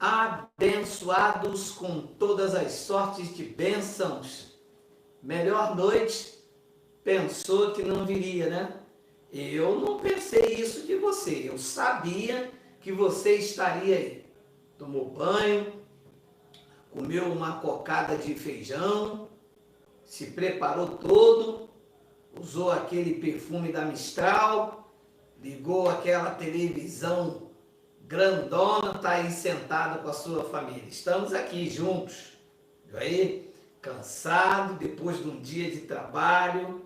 abençoados com todas as sortes de bênçãos. Melhor noite, pensou que não viria, né? Eu não pensei isso de você, eu sabia que você estaria aí. Tomou banho, comeu uma cocada de feijão, se preparou todo, usou aquele perfume da Mistral, ligou aquela televisão grandona, está aí sentado com a sua família. Estamos aqui juntos, aí, cansado, depois de um dia de trabalho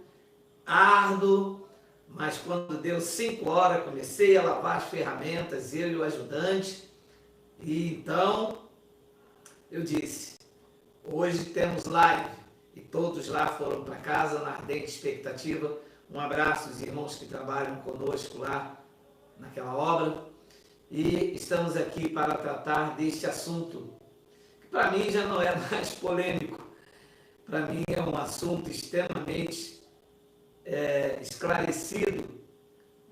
árduo, mas quando deu 5 horas, comecei a lavar as ferramentas, eu e o ajudante, e então eu disse, hoje temos live, e todos lá foram para casa na ardente expectativa. Um abraço aos irmãos que trabalham conosco lá naquela obra, e estamos aqui para tratar deste assunto, que para mim já não é mais polêmico, para mim é um assunto extremamente esclarecido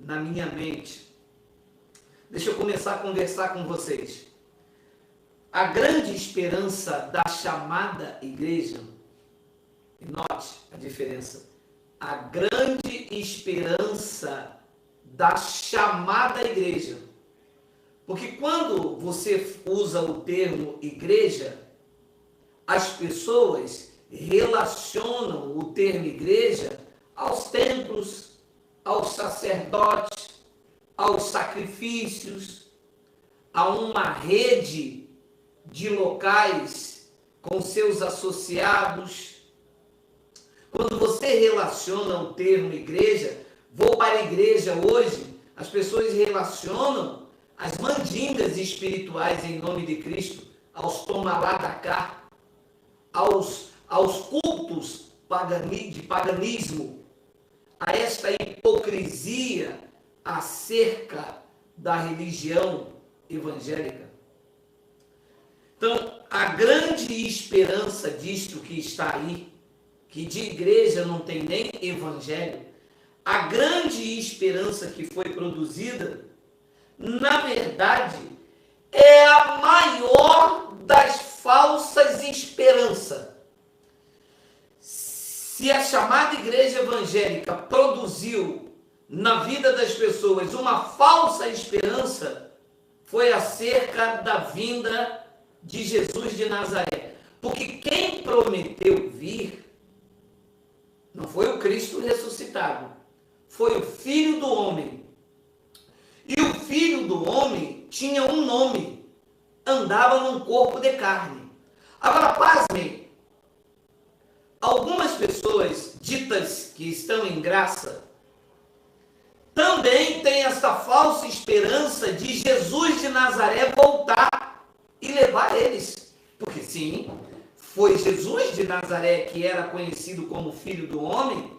na minha mente. Deixa eu começar a conversar com vocês. A grande esperança da chamada igreja, e note a diferença, a grande esperança da chamada igreja, porque quando você usa o termo igreja, as pessoas relacionam o termo igreja aos templos, aos sacerdotes, aos sacrifícios, a uma rede de locais com seus associados. Quando você relaciona o termo igreja, vou para a igreja hoje, as pessoas relacionam as mandingas espirituais em nome de Cristo, aos toma lá da cá, aos cultos de paganismo, a esta hipocrisia acerca da religião evangélica. Então, a grande esperança disto que está aí, que de igreja não tem nem evangelho, a grande esperança que foi produzida, na verdade, é a maior das falsas esperanças. Se a chamada igreja evangélica produziu na vida das pessoas uma falsa esperança, foi acerca da vinda de Jesus de Nazaré. Porque quem prometeu vir não foi o Cristo ressuscitado, foi o Filho do Homem. E o Filho do Homem tinha um nome, andava num corpo de carne. Agora, pasmem, algumas pessoas ditas que estão em graça também têm essa falsa esperança de Jesus de Nazaré voltar e levar eles. Porque sim, foi Jesus de Nazaré, que era conhecido como Filho do Homem,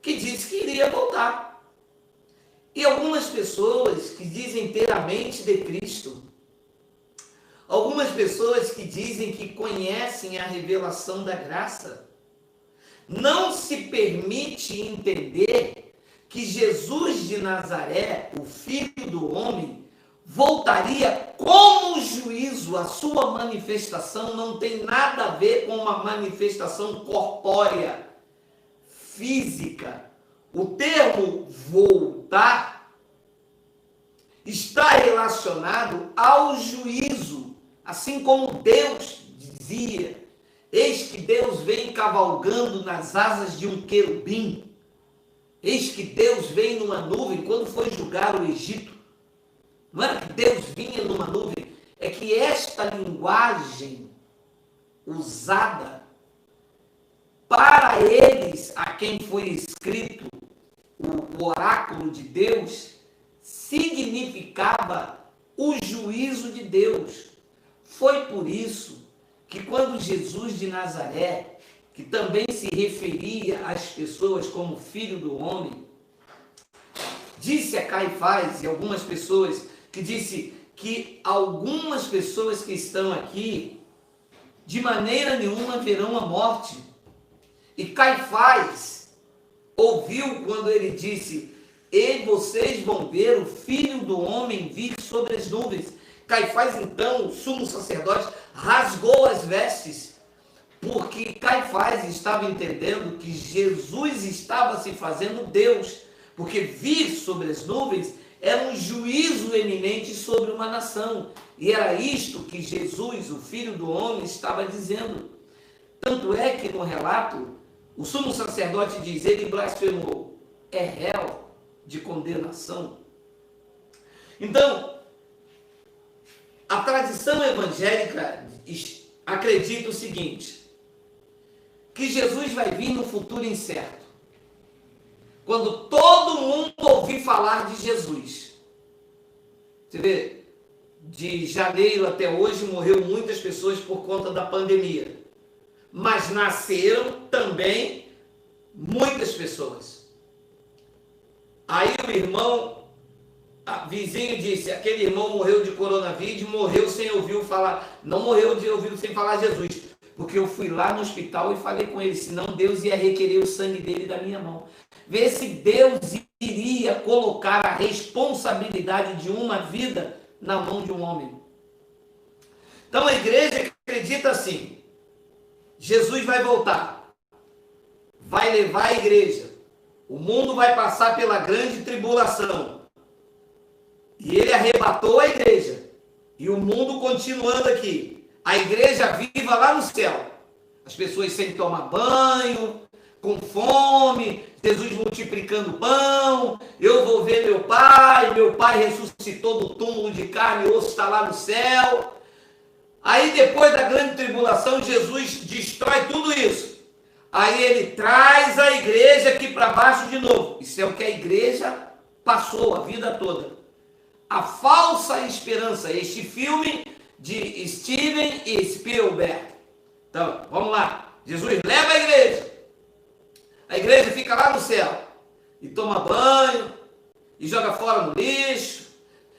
que disse que iria voltar. E algumas pessoas que dizem ter a mente de Cristo, algumas pessoas que dizem que conhecem a revelação da graça, não se permite entender que Jesus de Nazaré, o Filho do Homem, voltaria como juízo. A sua manifestação não tem nada a ver com uma manifestação corpórea, física. O termo voltar está relacionado ao juízo, assim como Deus dizia, eis que Deus vem cavalgando nas asas de um querubim, eis que Deus vem numa nuvem, quando foi julgar o Egito, não era que Deus vinha numa nuvem, é que esta linguagem usada para eles, a quem foi escrito o oráculo de Deus, significava o juízo de Deus. Foi por isso que quando Jesus de Nazaré, que também se referia às pessoas como Filho do Homem, disse a Caifás e algumas pessoas, que disse que algumas pessoas que estão aqui, de maneira nenhuma verão a morte. E Caifás ouviu quando ele disse, e vocês vão ver o Filho do Homem vir sobre as nuvens. Caifás, então, o sumo sacerdote, rasgou as vestes, porque Caifás estava entendendo que Jesus estava se fazendo Deus, porque vir sobre as nuvens era um juízo eminente sobre uma nação, e era isto que Jesus, o Filho do Homem, estava dizendo. Tanto é que no relato, o sumo sacerdote diz, ele blasfemou, é réu de condenação. Então, a tradição evangélica acredita o seguinte, que Jesus vai vir no futuro incerto, quando todo mundo ouvir falar de Jesus. Você vê, de janeiro até hoje morreu muitas pessoas por conta da pandemia, mas nasceram também muitas pessoas. Aí o irmão, vizinho disse, aquele irmão morreu de coronavírus, morreu sem ouvir falar, não morreu de ouvir sem falar Jesus, porque eu fui lá no hospital e falei com ele, senão Deus ia requerer o sangue dele da minha mão. Vê se Deus iria colocar a responsabilidade de uma vida na mão de um homem. Então a igreja acredita assim, Jesus vai voltar, vai levar a igreja, o mundo vai passar pela grande tribulação, e ele arrebatou a igreja, e o mundo continuando aqui, a igreja viva lá no céu, as pessoas sem tomar banho, com fome, Jesus multiplicando pão, eu vou ver meu pai ressuscitou do túmulo de carne e osso, está lá no céu. Aí depois da grande tribulação, Jesus destrói tudo isso. Aí ele traz a igreja aqui para baixo de novo. Isso é o que a igreja passou a vida toda. A falsa esperança, este filme de Steven Spielberg. Então, vamos lá. Jesus leva a igreja fica lá no céu, e toma banho, e joga fora no lixo,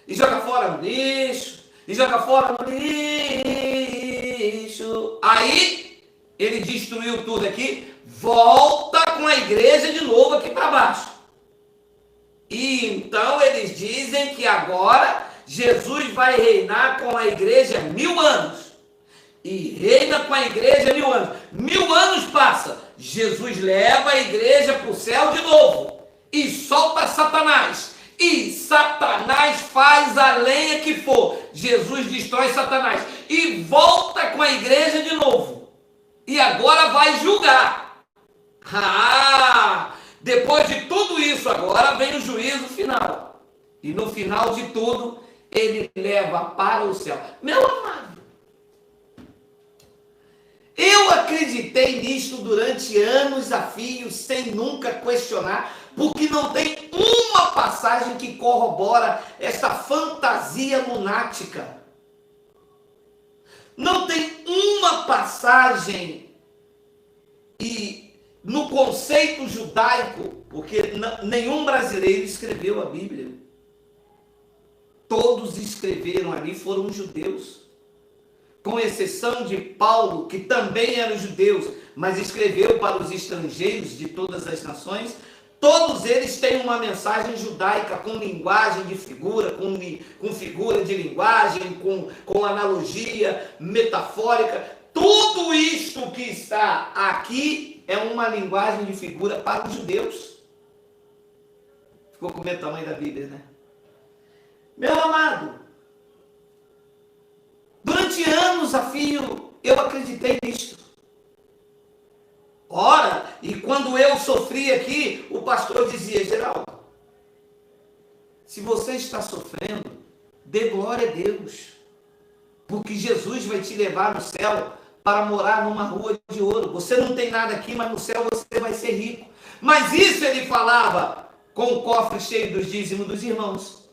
e joga fora no lixo, e joga fora no lixo. Aí, ele destruiu tudo aqui, volta com a igreja de novo aqui para baixo. E então eles dizem que agora Jesus vai reinar com a igreja 1000 anos. E reina com a igreja 1000 anos. 1000 anos passa, Jesus leva a igreja para o céu de novo e solta Satanás. E Satanás faz a lenha que for. Jesus destrói Satanás e volta com a igreja de novo. E agora vai julgar. Depois de tudo isso, agora vem o juízo final. E no final de tudo, ele leva para o céu. Meu amado, eu acreditei nisto durante anos a fio, sem nunca questionar, porque não tem uma passagem que corrobora essa fantasia lunática. Não tem uma passagem e no conceito judaico, porque nenhum brasileiro escreveu a Bíblia. Todos escreveram ali, foram judeus. Com exceção de Paulo, que também eram judeus, mas escreveu para os estrangeiros de todas as nações, todos eles têm uma mensagem judaica, com linguagem de figura, com figura de linguagem, com analogia metafórica. Tudo isto que está aqui é uma linguagem de figura para os judeus. Ficou com medo do tamanho da Bíblia, né? Meu amado, durante anos a fio, eu acreditei nisto. Ora, e quando eu sofri aqui, o pastor dizia, Geraldo, se você está sofrendo, dê glória a Deus, porque Jesus vai te levar no céu para morar numa rua de ouro. Você não tem nada aqui, mas no céu você vai ser rico. Mas isso ele falava com o cofre cheio dos dízimos dos irmãos,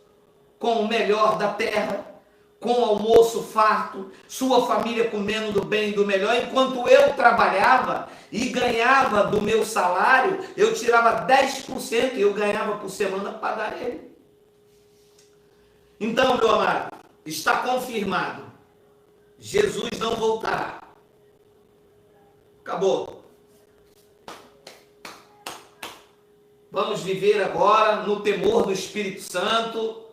com o melhor da terra, com almoço farto, sua família comendo do bem e do melhor, enquanto eu trabalhava e ganhava do meu salário, eu tirava 10% e eu ganhava por semana para dar a ele. Então, meu amado, está confirmado, Jesus não voltará. Acabou. Vamos viver agora no temor do Espírito Santo,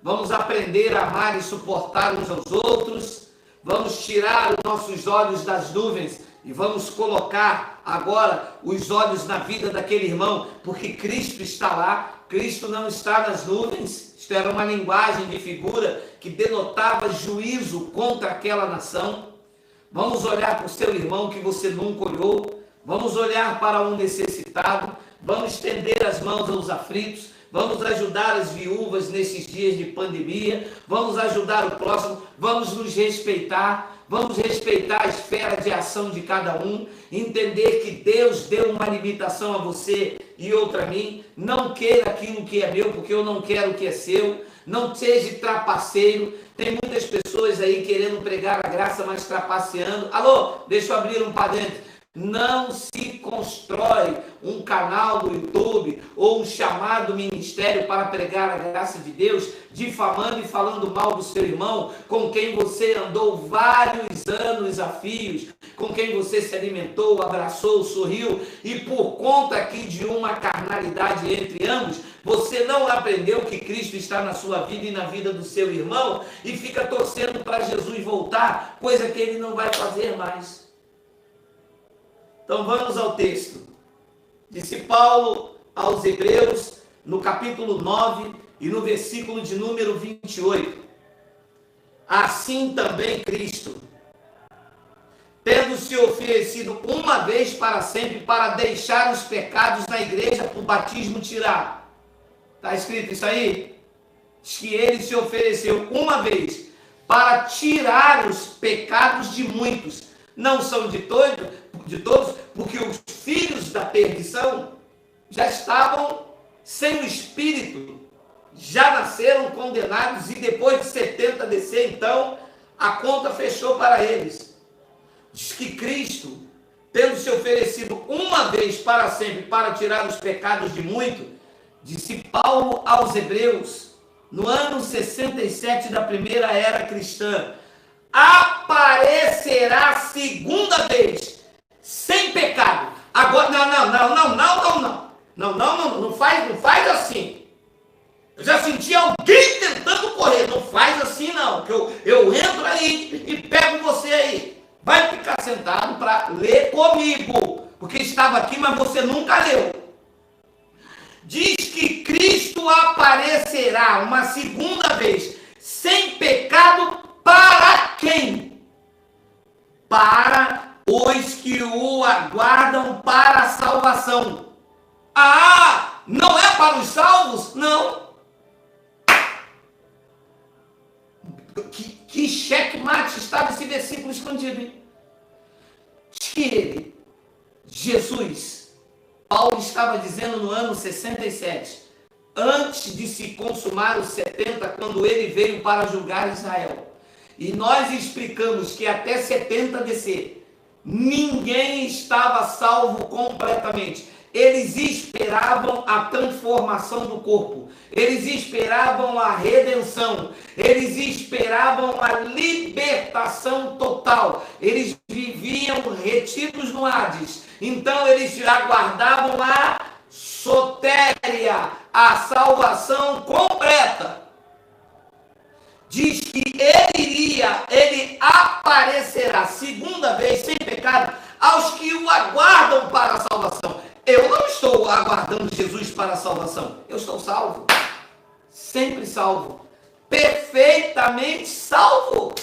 vamos aprender a amar e suportar uns aos outros, vamos tirar os nossos olhos das nuvens e vamos colocar agora os olhos na vida daquele irmão, porque Cristo está lá, Cristo não está nas nuvens. Isto era uma linguagem de figura que denotava juízo contra aquela nação. Vamos olhar para o seu irmão que você nunca olhou, vamos olhar para um necessitado, vamos estender as mãos aos aflitos, vamos ajudar as viúvas nesses dias de pandemia, vamos ajudar o próximo, vamos nos respeitar, vamos respeitar a esfera de ação de cada um, entender que Deus deu uma limitação a você e outra a mim. Não queira aquilo que é meu, porque eu não quero o que é seu. Não seja trapaceiro. Tem muitas pessoas aí querendo pregar a graça, mas trapaceando. Alô, deixa eu abrir um parênteses. Não se constrói um canal no YouTube ou um chamado ministério para pregar a graça de Deus, difamando e falando mal do seu irmão, com quem você andou vários anos a fios, com quem você se alimentou, abraçou, sorriu, e por conta aqui de uma carnalidade entre ambos, você não aprendeu que Cristo está na sua vida e na vida do seu irmão, e fica torcendo para Jesus voltar, coisa que ele não vai fazer mais. Então vamos ao texto. Disse Paulo aos Hebreus, no capítulo 9 e no versículo de número 28. Assim também Cristo, tendo se oferecido uma vez para sempre para deixar os pecados na igreja por batismo tirar. Está escrito isso aí? Diz que ele se ofereceu uma vez para tirar os pecados de muitos. Não são de todos, porque os filhos da perdição já estavam sem o Espírito, já nasceram condenados, e depois de 70 descer, então, a conta fechou para eles. Diz que Cristo, tendo se oferecido uma vez para sempre para tirar os pecados de muito, disse Paulo aos Hebreus, no ano 67 da primeira era cristã, aparecerá segunda vez, sem pecado. Agora, não faz assim. Eu já senti alguém tentando correr, não faz assim não, que eu entro aí e pego você aí. Vai ficar sentado para ler comigo, porque estava aqui, mas você nunca leu. Diz que Cristo aparecerá uma segunda vez, sem pecado, para quem? Para os que o aguardam para a salvação. Ah, não é para os salvos? Não. Que checkmate estava esse versículo escondido, hein? Diz que ele, Jesus, Paulo estava dizendo no ano 67, antes de se consumar os 70, quando ele veio para julgar Israel. E nós explicamos que até 70 descer, ninguém estava salvo completamente. Eles esperavam a transformação do corpo, eles esperavam a redenção, eles esperavam a libertação total, eles viviam retidos no Hades, então eles aguardavam a sotéria, a salvação completa. Diz que ele aparecerá segunda vez sem pecado aos que o aguardam para a salvação. Eu não estou aguardando Jesus para a salvação, eu estou salvo, sempre salvo, perfeitamente salvo.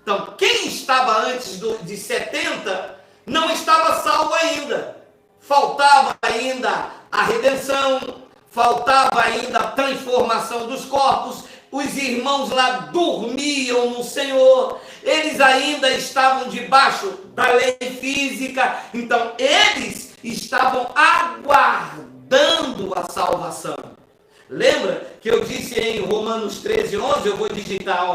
Então, quem estava antes de 70 não estava salvo ainda, faltava ainda a redenção, faltava ainda a transformação dos corpos. Os irmãos lá dormiam no Senhor, eles ainda estavam debaixo da lei física, então eles estavam aguardando a salvação. Lembra que eu disse em Romanos 13:11, eu vou digitar,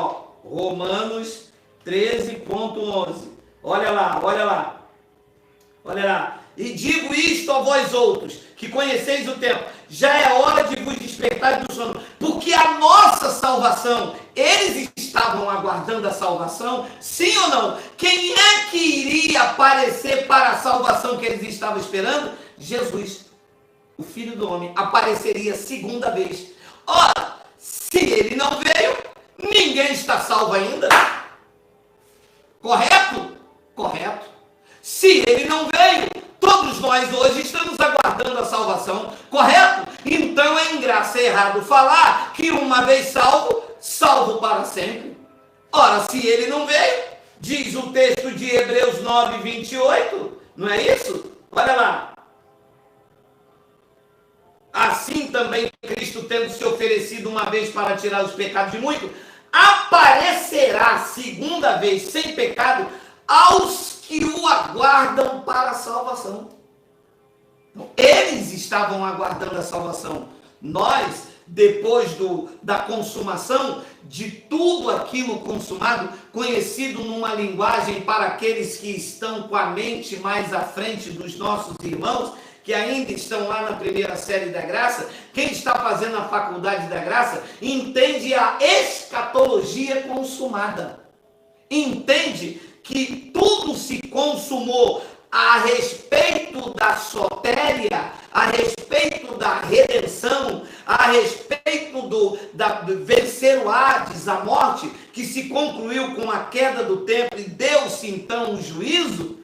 Romanos 13:11, olha lá. E digo isto a vós outros, que conheceis o tempo, já é hora de vos despertar do sono, porque a nossa salvação, eles estavam aguardando a salvação, sim ou não? Quem é que iria aparecer para a salvação que eles estavam esperando? Jesus, o Filho do Homem, apareceria segunda vez. Ora, se Se ele não veio, ninguém está salvo ainda. Correto? Correto. Se ele não veio, todos nós hoje estamos aguardando a salvação. Correto? Então é ingraça, é errado falar que uma vez salvo, salvo para sempre. Ora, se ele não veio, diz o texto de Hebreus 9, 28, não é isso? Olha lá. Assim também Cristo, tendo se oferecido uma vez para tirar os pecados de muitos, aparecerá segunda vez sem pecado aos que o aguardam para a salvação. Então, eles estavam aguardando a salvação. Nós, depois da consumação de tudo aquilo consumado, conhecido numa linguagem para aqueles que estão com a mente mais à frente dos nossos irmãos, que ainda estão lá na primeira série da graça, quem está fazendo a faculdade da graça, entende a escatologia consumada. Entende que tudo se consumou a respeito da sotéria, a respeito da redenção, a respeito do vencer o Hades, a morte, que se concluiu com a queda do templo e deu-se então o juízo.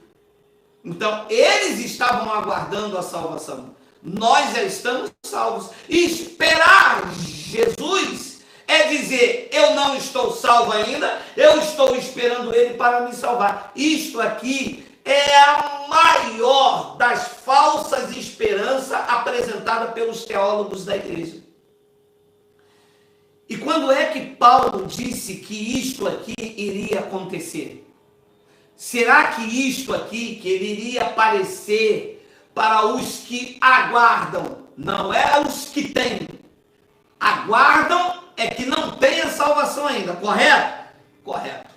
Então, eles estavam aguardando a salvação. Nós já estamos salvos. Esperar Jesus é dizer, eu não estou salvo ainda, eu estou esperando ele para me salvar. Isto aqui é a maior das falsas esperanças apresentada pelos teólogos da igreja. E quando é que Paulo disse que isto aqui iria acontecer? Será que isto aqui, que ele iria aparecer para os que aguardam, não é os que têm? Aguardam é que não tem a salvação ainda, correto? Correto.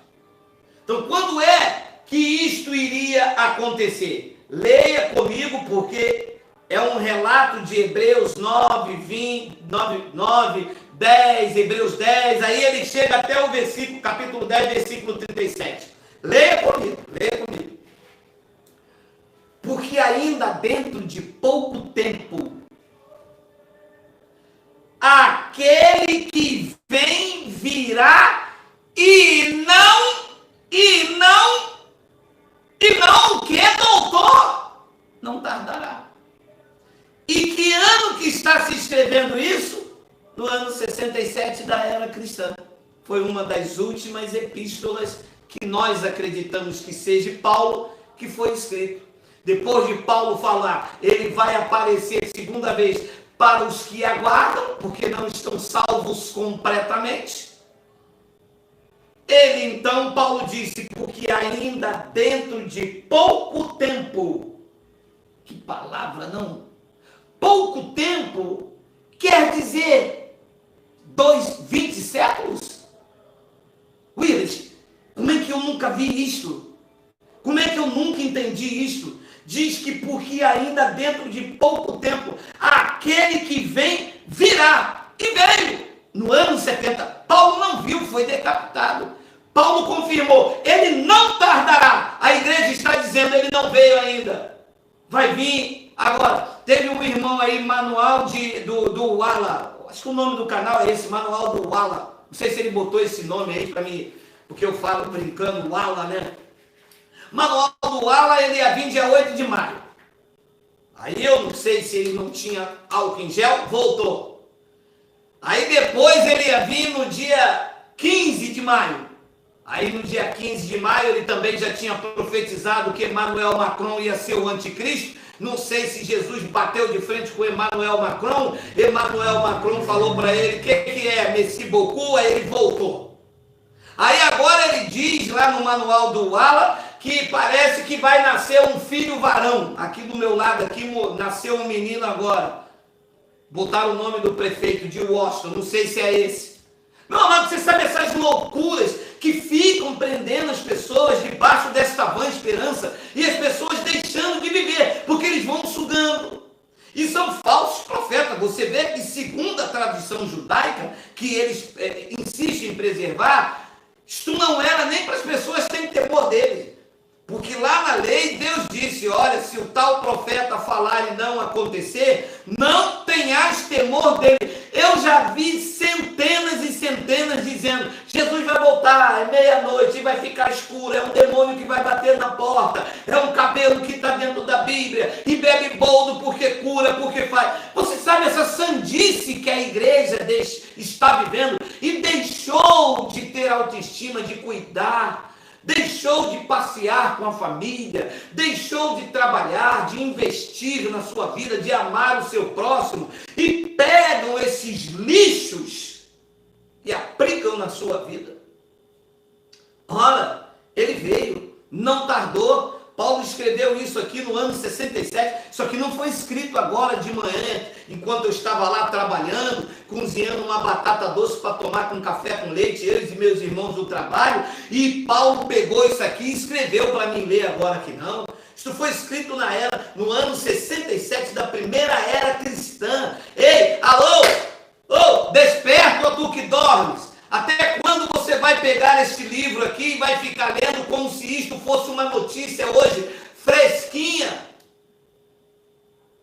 Então, quando é que isto iria acontecer? Leia comigo, porque é um relato de Hebreus 9, 20, 9, 10, Hebreus 10, aí ele chega até o versículo, capítulo 10, versículo 37. Leia comigo, leia comigo. Porque ainda dentro de pouco tempo, aquele que vem virá e não o que, doutor? Não tardará. E que ano que está se escrevendo isso? No ano 67 da era cristã. Foi uma das últimas epístolas que nós acreditamos que seja Paulo, que foi escrito. Depois de Paulo falar, ele vai aparecer segunda vez para os que aguardam, porque não estão salvos completamente. Ele então, Paulo disse, porque ainda dentro de pouco tempo, que palavra não? Pouco tempo quer dizer 20 séculos? Willis, como é que eu nunca vi isto? Como é que eu nunca entendi isto? Diz que porque ainda dentro de pouco tempo, aquele que vem virá. E veio no ano 70. Paulo não viu, foi decapitado. Paulo confirmou, ele não tardará. A igreja está dizendo, ele não veio ainda. Vai vir agora. Teve um irmão aí, Manual do Wala. Acho que o nome do canal é esse, Manual do Wala. Não sei se ele botou esse nome aí para mim, porque eu falo brincando, Wala, né? Manual do Wala, ele ia vir dia 8 de maio. Aí eu não sei se ele não tinha álcool em gel, voltou. Aí depois ele ia vir no dia 15 de maio. Aí no dia 15 de maio ele também já tinha profetizado que Emmanuel Macron ia ser o anticristo. Não sei se Jesus bateu de frente com Emmanuel Macron. Emmanuel Macron falou para ele, o que é Messi Beaucoup? Aí ele voltou. Aí agora ele diz lá no Manual do Wala que parece que vai nascer um filho varão. Aqui do meu lado, aqui nasceu um menino agora. Botaram o nome do prefeito de Washington, não sei se é esse. Meu amado, você sabe essas loucuras que ficam prendendo as pessoas debaixo desta vã esperança e as pessoas deixando de viver, porque eles vão sugando. E são falsos profetas. Você vê que segundo a tradição judaica, que eles insistem em preservar, isto não era nem para as pessoas terem temor deles. Porque lá na lei Deus disse, olha, se o tal profeta falar e não acontecer, não tenhas temor dele. Eu já vi centenas e centenas dizendo, Jesus vai voltar, é meia-noite e vai ficar escuro, é um demônio que vai bater na porta, é um cabelo que está dentro da Bíblia, e bebe boldo porque cura, porque faz. Você sabe essa sandice que a igreja está vivendo e deixou de ter autoestima, de cuidar, deixou de passear com a família, deixou de trabalhar, de investir na sua vida, de amar o seu próximo, e pegam esses lixos e aplicam na sua vida. Ora, ele veio, não tardou. Paulo escreveu isso aqui no ano 67, isso aqui não foi escrito agora de manhã, enquanto eu estava lá trabalhando, cozinhando uma batata doce para tomar com café com leite, eu e meus irmãos do trabalho, e Paulo pegou isso aqui e escreveu para mim ler agora aqui não. Isso foi escrito no ano 67 da primeira era cristã. Ei, alô, desperta, ó tu que dormes. Até quando você vai pegar este livro aqui e vai ficar lendo como se isto fosse uma notícia hoje, fresquinha?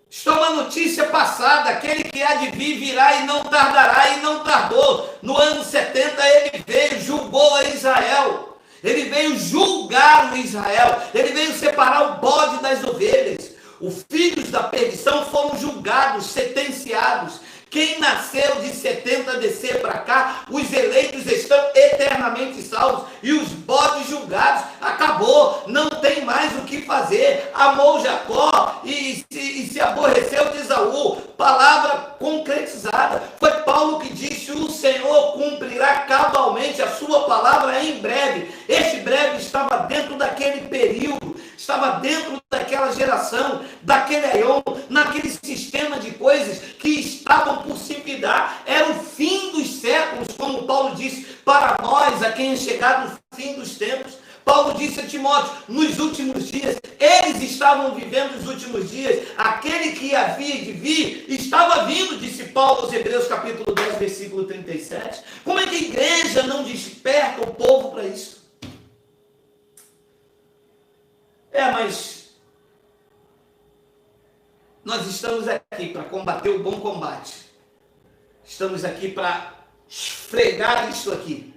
Isto é uma notícia passada. Aquele que há de vir virá e não tardará, e não tardou. No ano 70 ele veio, julgou a Israel. Ele veio julgar o Israel. Ele veio separar o bode das ovelhas. Os filhos da perdição foram julgados, sentenciados. Quem nasceu de 70 descer para cá, os eleitos estão eternamente salvos, e os bodes julgados, acabou, não tem mais o que fazer. Amou Jacó e se aborreceu de Esaú. Palavra concretizada. Foi Paulo que disse, o Senhor cumprirá cabalmente a sua palavra em breve. Este breve estava dentro daquele período, estava dentro daquela geração, daquele aion, naquele sistema de coisas que estavam por se dar. Era o fim dos séculos, como Paulo disse, para nós, a quem é chegado o fim dos tempos. Paulo disse a Timóteo, nos últimos dias, eles estavam vivendo os últimos dias, aquele que havia de vir, estava vindo, disse Paulo aos Hebreus capítulo 10, versículo 37. Como é que a igreja não desperta o povo para isso? Mas nós estamos aqui para combater o bom combate. Estamos aqui para esfregar isso aqui.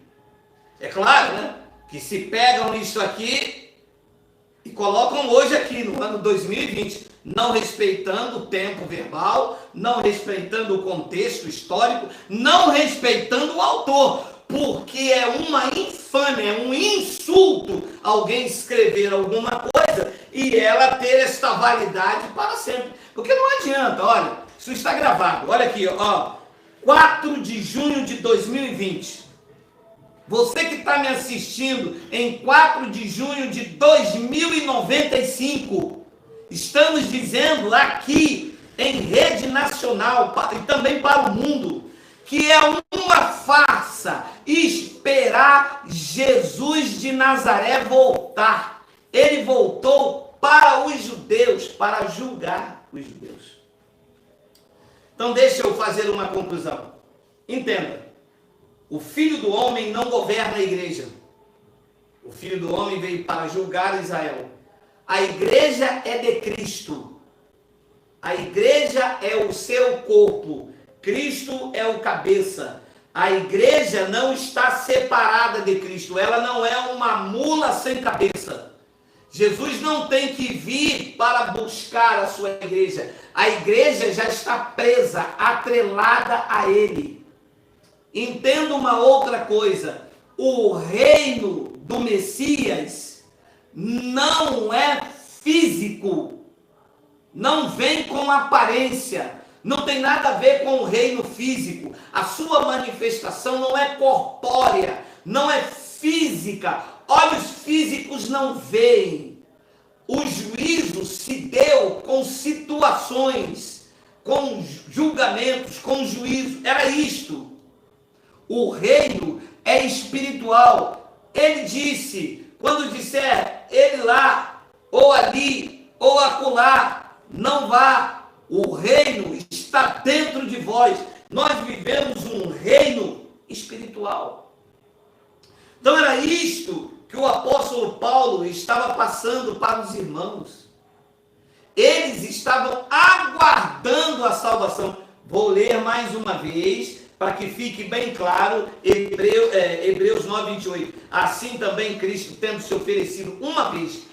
É claro, né? Que se pegam isso aqui e colocam hoje aqui, no ano 2020, não respeitando o tempo verbal, não respeitando o contexto histórico, não respeitando o autor, porque é uma infâmia, é um insulto alguém escrever alguma coisa e ela ter esta validade para sempre. Porque não adianta, olha, isso está gravado, olha aqui, 4 de junho de 2020. Você que está me assistindo em 4 de junho de 2095, estamos dizendo aqui em rede nacional e também para o mundo, que é uma farsa esperar Jesus de Nazaré voltar. Ele voltou para os judeus, para julgar os judeus. Então deixa eu fazer uma conclusão. Entenda, o Filho do Homem não governa a igreja. O Filho do Homem veio para julgar Israel. A igreja é de Cristo. A igreja é o seu corpo. Cristo é o cabeça. A igreja não está separada de Cristo. Ela não é uma mula sem cabeça. Jesus não tem que vir para buscar a sua igreja. A igreja já está presa, atrelada a ele. Entenda uma outra coisa. O reino do Messias não é físico. Não vem com aparência. Não tem nada a ver com o reino físico. A sua manifestação não é corpórea, não é física. Olhos físicos não veem. O juízo se deu com situações, com julgamentos, com juízo. Era isto. O reino é espiritual. Ele disse, quando disser ele lá, ou ali, ou acolá, não vá. O reino está dentro de vós. Nós vivemos um reino espiritual. Então era isto que o apóstolo Paulo estava passando para os irmãos. Eles estavam aguardando a salvação. Vou ler mais uma vez, para que fique bem claro, Hebreus 9:28. Assim também Cristo, tendo se oferecido uma vez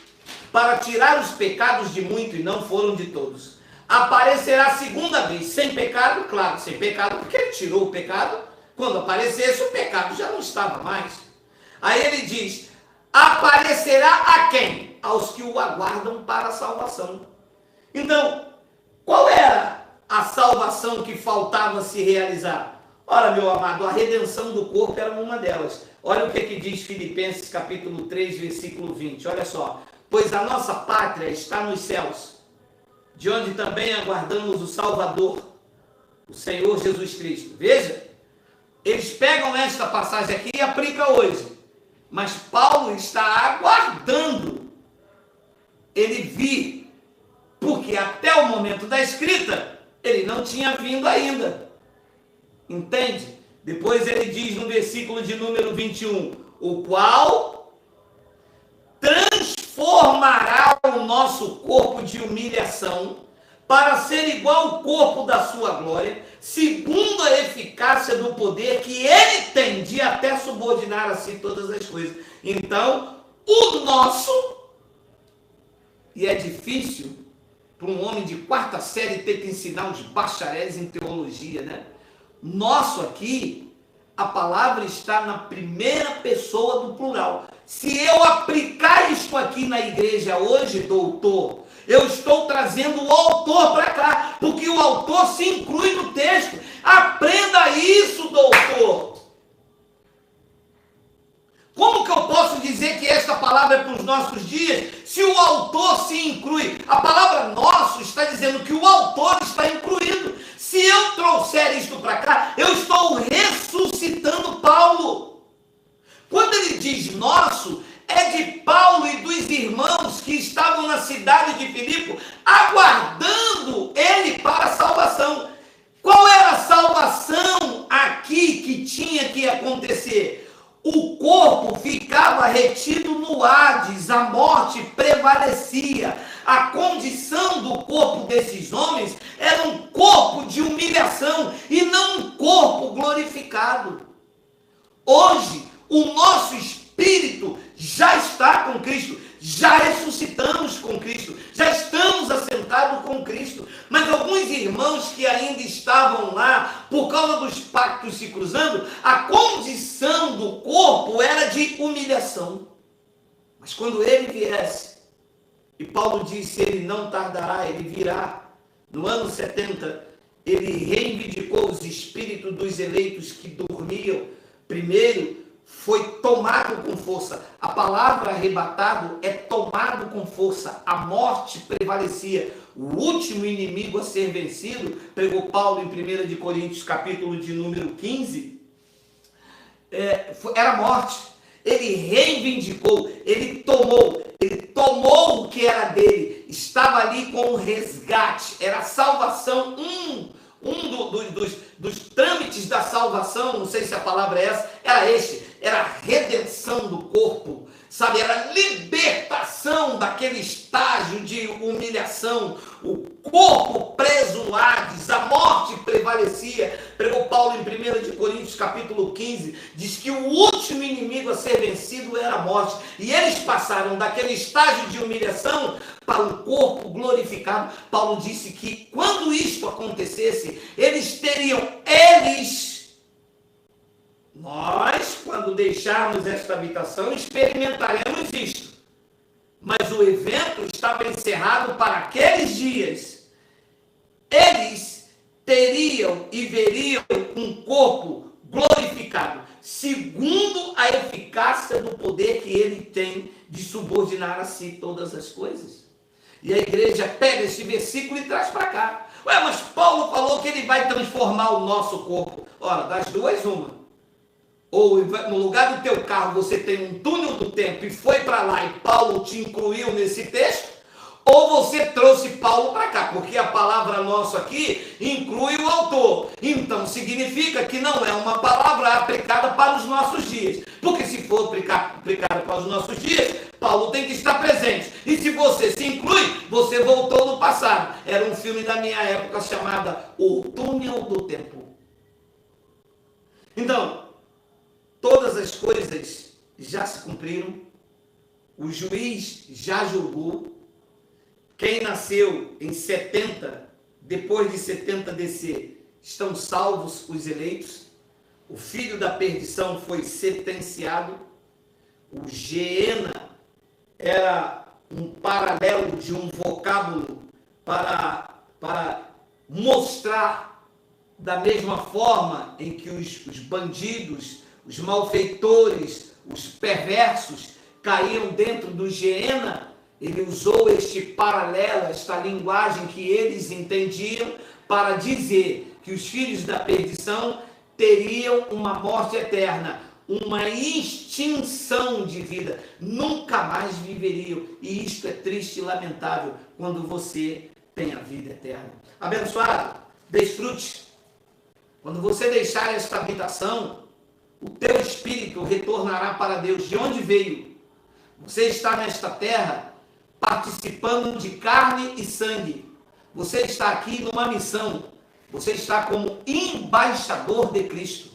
para tirar os pecados de muitos, e não foram de todos, aparecerá segunda vez, sem pecado, claro, sem pecado, porque ele tirou o pecado. Quando aparecesse, o pecado já não estava mais. Aí ele diz, aparecerá a quem? Aos que o aguardam para a salvação. Então, qual era a salvação que faltava se realizar? Ora, meu amado, a redenção do corpo era uma delas. Olha o que diz Filipenses capítulo 3, versículo 20. Olha só. Pois a nossa pátria está nos céus, de onde também aguardamos o Salvador, o Senhor Jesus Cristo. Veja, eles pegam esta passagem aqui e aplicam hoje. Mas Paulo está aguardando ele vir, porque até o momento da escrita, ele não tinha vindo ainda. Entende? Depois ele diz no versículo de número 21, o qual transformará o nosso corpo de humilhação para ser igual ao corpo da sua glória, segundo a eficácia do poder que ele tem de até subordinar a si todas as coisas. Então, o nosso, e é difícil para um homem de quarta série ter que ensinar os bacharéis em teologia, né? Nosso aqui, a palavra está na primeira pessoa do plural. Se eu aplicar isto aqui na igreja hoje, doutor, eu estou trazendo o autor para cá, porque o autor se inclui no texto. Aprenda isso, doutor. Como que eu posso dizer que esta palavra é para os nossos dias, se o autor se inclui? A palavra nosso está dizendo que o autor está incluído. Se eu trouxer isto para cá, eu estou ressuscitando Paulo. Quando ele diz nosso, é de Paulo e dos irmãos que estavam na cidade de Filipe, aguardando ele para a salvação. Qual era a salvação aqui que tinha que acontecer? O corpo ficava retido no Hades, a morte prevalecia. A condição do corpo desses homens era um corpo de humilhação e não um corpo glorificado. Hoje, o nosso espírito já está com Cristo, já ressuscitamos com Cristo, já estamos assentados com Cristo. Mas alguns irmãos que ainda estavam lá, por causa dos pactos se cruzando, a condição do corpo era de humilhação. Mas quando ele viesse, e Paulo disse, ele não tardará, ele virá. No ano 70, ele reivindicou os espíritos dos eleitos que dormiam. Primeiro, foi tomado com força. A palavra arrebatado é tomado com força. A morte prevalecia. O último inimigo a ser vencido, pregou Paulo em 1 de Coríntios, capítulo de número 15, era a morte. Ele reivindicou, ele tomou o que era dele, estava ali com o resgate, era a salvação, dos trâmites da salvação, não sei se a palavra é essa, era a redenção do corpo, sabe, era a libertação daquele estágio de humilhação, o corpo preso no Hades, a morte prevalecia. Pregou Paulo em 1 de Coríntios capítulo 15, diz que o último inimigo a ser vencido era a morte, e eles passaram daquele estágio de humilhação para um corpo glorificado. Paulo disse que quando isto acontecesse, nós, quando deixarmos esta habitação, experimentaremos isto. Mas o evento estava encerrado para aqueles dias. Eles teriam e veriam um corpo glorificado, segundo a eficácia do poder que ele tem de subordinar a si todas as coisas. E a igreja pega esse versículo e traz para cá. Ué, mas Paulo falou que ele vai transformar o nosso corpo. Ora, das duas, uma. Ou no lugar do teu carro você tem um túnel do tempo e foi para lá e Paulo te incluiu nesse texto, ou você trouxe Paulo para cá, porque a palavra nossa aqui inclui o autor. Então significa que não é uma palavra aplicada para os nossos dias, porque se for aplicar aplicada para os nossos dias, Paulo tem que estar presente. E se você se inclui, você voltou no passado. Era um filme da minha época chamado O Túnel do Tempo. Então, todas as coisas já se cumpriram. O juiz já julgou. Quem nasceu em 70, depois de 70 DC, estão salvos os eleitos. O filho da perdição foi sentenciado. O Geena era um paralelo de um vocábulo para mostrar da mesma forma em que os bandidos, os malfeitores, os perversos caíam dentro do Geena. Ele usou este paralelo, esta linguagem que eles entendiam para dizer que os filhos da perdição teriam uma morte eterna, uma extinção de vida, nunca mais viveriam. E isto é triste e lamentável quando você tem a vida eterna. Abençoado, desfrute. Quando você deixar esta habitação, o teu espírito retornará para Deus, de onde veio. Você está nesta terra participando de carne e sangue. Você está aqui numa missão. Você está como embaixador de Cristo.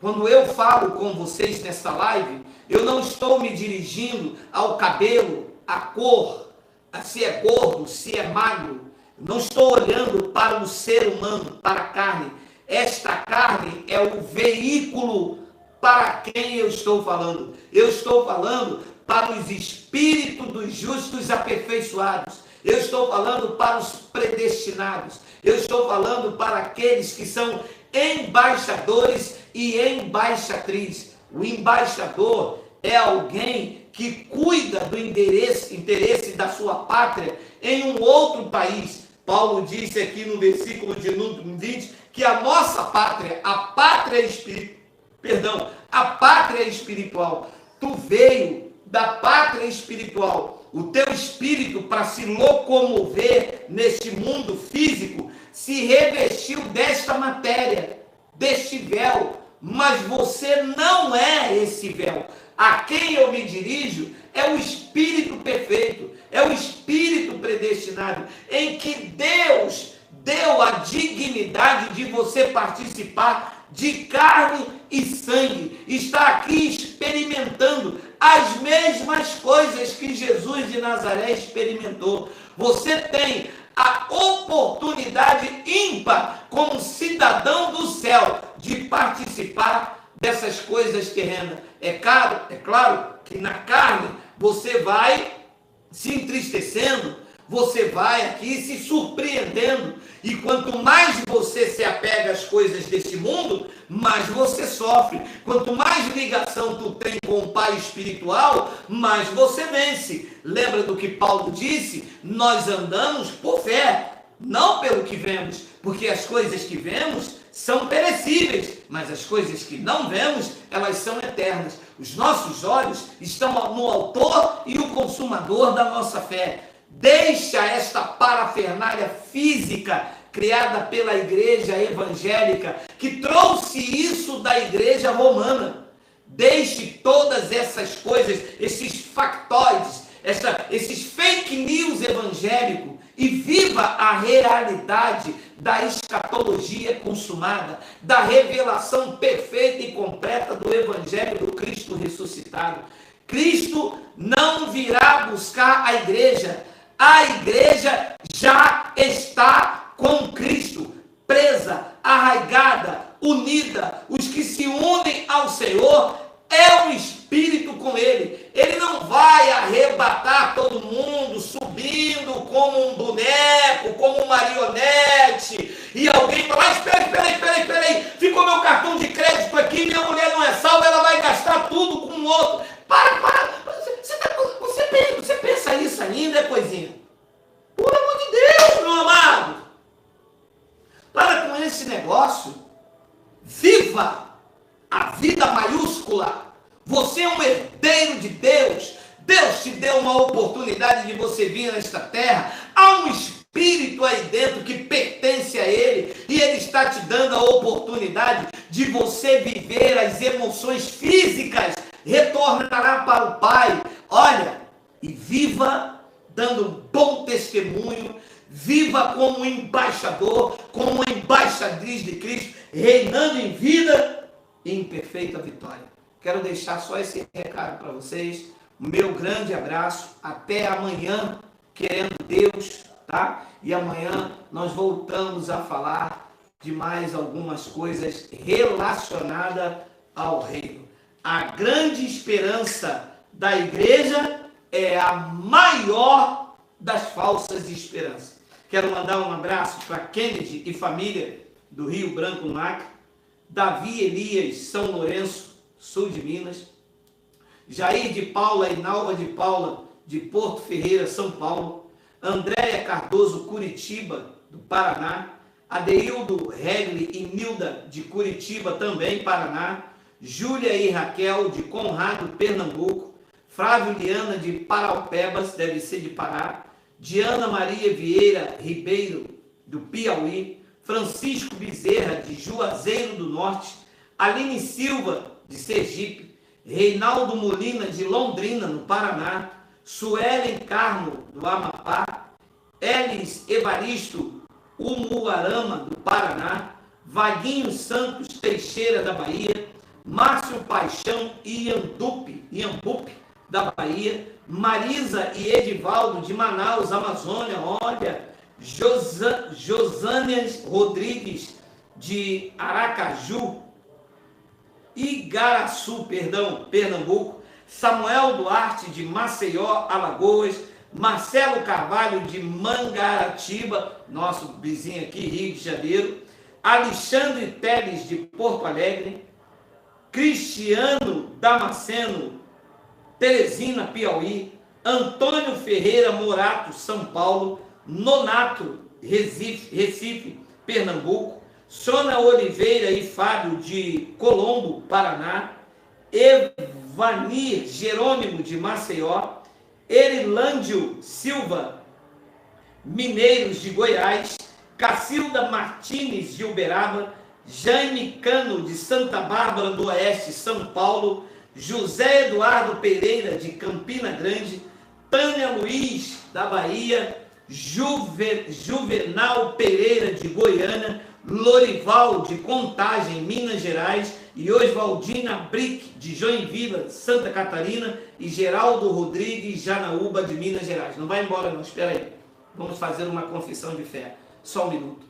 Quando eu falo com vocês nesta live, eu não estou me dirigindo ao cabelo, à cor, a se é gordo, se é magro. Não estou olhando para o ser humano, para a carne. Esta carne é o veículo para quem eu estou falando. Eu estou falando para os espíritos dos justos aperfeiçoados. Eu estou falando para os predestinados. Eu estou falando para aqueles que são embaixadores e embaixatriz. O embaixador é alguém que cuida do interesse da sua pátria em um outro país. Paulo disse aqui no versículo de número 20 que a nossa pátria, a pátria espiritual, tu veio da pátria espiritual. O teu espírito, para se locomover neste mundo físico, se revestiu desta matéria, deste véu, mas você não é esse véu. A quem eu me dirijo é o Espírito perfeito, é o Espírito predestinado, em que Deus deu a dignidade de você participar de carne e sangue, está aqui experimentando as mesmas coisas que Jesus de Nazaré experimentou. Você tem a oportunidade ímpar, como cidadão do céu, de participar dessas coisas terrenas. É claro que na carne você vai se entristecendo, você vai aqui se surpreendendo, e quanto mais você se apega às coisas desse mundo, mais você sofre. Quanto mais ligação tu tem com o Pai espiritual, mais você vence. Lembra do que Paulo disse? Nós andamos por fé, não pelo que vemos, porque as coisas que vemos são perecíveis, mas as coisas que não vemos, elas são eternas. Os nossos olhos estão no autor e o consumador da nossa fé. Deixa esta parafernália física criada pela igreja evangélica, que trouxe isso da igreja romana. Deixe todas essas coisas, esses factoides, esses fake news evangélicos, e viva a realidade da escatologia consumada, da revelação perfeita e completa do evangelho do Cristo ressuscitado. Cristo não virá buscar a igreja já está com Cristo, presa, arraigada, unida. Os que se unem ao Senhor é o Espírito com ele. Ele não vai arrebatar todo mundo subindo como um boneco, como um marionete, e alguém fala: espera aí, ficou meu cartão de crédito aqui, minha mulher não é salva, ela vai gastar tudo com o outro. Você pensa isso ainda, é coisinha? Por amor de Deus, meu amado! Para com esse negócio. Viva a vida maiúscula. Você é um herdeiro de Deus. Deus te deu uma oportunidade de você vir nesta terra. Há um espírito aí dentro que pertence a Ele, e Ele está te dando a oportunidade de você viver as emoções físicas retornará para o Pai. Olha, e viva dando um bom testemunho, viva como embaixador, como embaixatriz de Cristo, reinando em vida e em perfeita vitória. Quero deixar só esse recado para vocês. Meu grande abraço. Até amanhã, querendo Deus, tá? E amanhã nós voltamos a falar de mais algumas coisas relacionadas ao reino. A grande esperança da igreja é a maior das falsas esperanças. Quero mandar um abraço para Kennedy e família do Rio Branco, no Acre, Davi Elias, São Lourenço, sul de Minas, Jair de Paula e Nalva de Paula, de Porto Ferreira, São Paulo, Andréia Cardoso, Curitiba, do Paraná, Adeildo Regli e Nilda, de Curitiba, também Paraná, Júlia e Raquel, de Conrado, Pernambuco, Flávio Liana, de Paraupebas, deve ser de Pará, Diana Maria Vieira Ribeiro, do Piauí, Francisco Bezerra, de Juazeiro do Norte, Aline Silva, de Sergipe, Reinaldo Molina, de Londrina, no Paraná, Suelen Carmo, do Amapá, Elis Evaristo Umuarama, do Paraná, Vaguinho Santos Teixeira, da Bahia, Márcio Paixão Iambupe, da Bahia, Marisa e Edivaldo, de Manaus, Amazônia, olha, Josânias Rodrigues, de Aracaju, Igaraçu, Pernambuco, Samuel Duarte, de Maceió, Alagoas, Marcelo Carvalho, de Mangaratiba, nosso vizinho aqui, Rio de Janeiro, Alexandre Teles, de Porto Alegre, Cristiano Damasceno, Teresina, Piauí, Antônio Ferreira Morato, São Paulo, Nonato, Recife, Pernambuco, Sônia Oliveira e Fábio, de Colombo, Paraná, Evanir Jerônimo, de Maceió, Erilândio Silva Mineiros, de Goiás, Cacilda Martins, de Uberaba, Jaime Cano, de Santa Bárbara do Oeste, São Paulo, José Eduardo Pereira, de Campina Grande, Tânia Luiz, da Bahia, Juvenal Pereira, de Goiânia, Lorival, de Contagem, Minas Gerais, e Oswaldina Brick, de Joinville, Santa Catarina, e Geraldo Rodrigues, Janaúba, de Minas Gerais. Não vai embora não, espera aí. Vamos fazer uma confissão de fé. Só um minuto.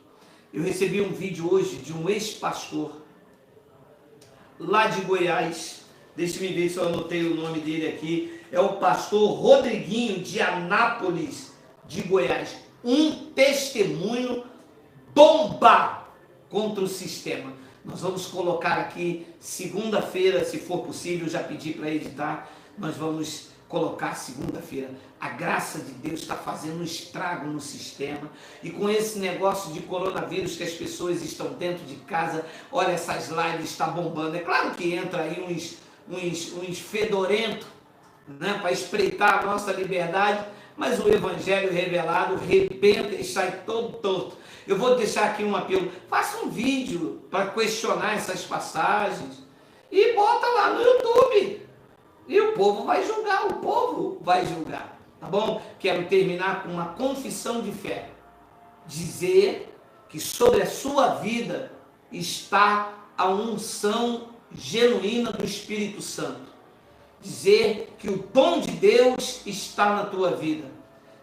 Eu recebi um vídeo hoje de um ex-pastor lá de Goiás. Deixe-me ver se eu anotei o nome dele aqui. É o pastor Rodriguinho, de Anápolis, de Goiás. Um testemunho bomba contra o sistema. Nós vamos colocar aqui segunda-feira, se for possível, já pedi para editar, nós vamos colocar segunda-feira. A graça de Deus está fazendo um estrago no sistema, e com esse negócio de coronavírus que as pessoas estão dentro de casa, olha, essas lives estão bombando. É claro que entra aí uns fedorentos, né, para espreitar a nossa liberdade, mas o evangelho revelado rebenta e sai todo torto. Eu vou deixar aqui um apelo, faça um vídeo para questionar essas passagens e bota lá no YouTube, e o povo vai julgar, tá bom? Quero terminar com uma confissão de fé, dizer que sobre a sua vida está a unção genuína do Espírito Santo, dizer que o dom de Deus está na tua vida,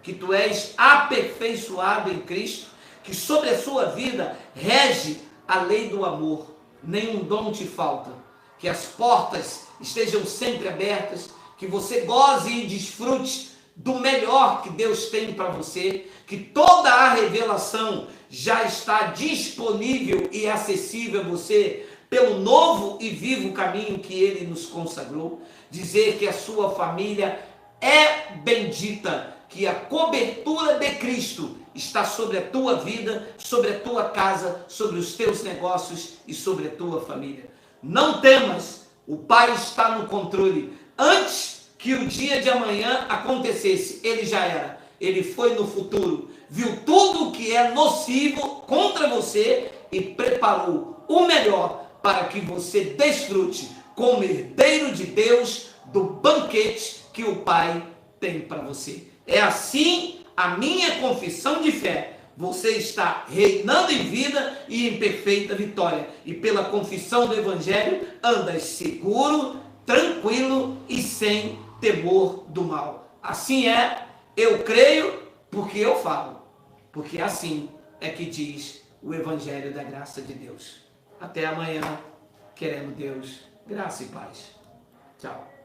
que tu és aperfeiçoado em Cristo, que sobre a sua vida rege a lei do amor, nenhum dom te falta, que as portas estejam sempre abertas, que você goze e desfrute do melhor que Deus tem para você, que toda a revelação já está disponível e acessível a você pelo novo e vivo caminho que Ele nos consagrou, dizer que a sua família é bendita, que a cobertura de Cristo está sobre a tua vida, sobre a tua casa, sobre os teus negócios e sobre a tua família. Não temas, o Pai está no controle. Antes que o dia de amanhã acontecesse, Ele já era. Ele foi no futuro, viu tudo o que é nocivo contra você e preparou o melhor para que você desfrute como herdeiro de Deus do banquete que o Pai tem para você. É assim a minha confissão de fé. Você está reinando em vida e em perfeita vitória. E pela confissão do Evangelho, andas seguro, tranquilo e sem temor do mal. Assim é, eu creio, porque eu falo. Porque assim é que diz o Evangelho da graça de Deus. Até amanhã, querendo Deus, graça e paz. Tchau.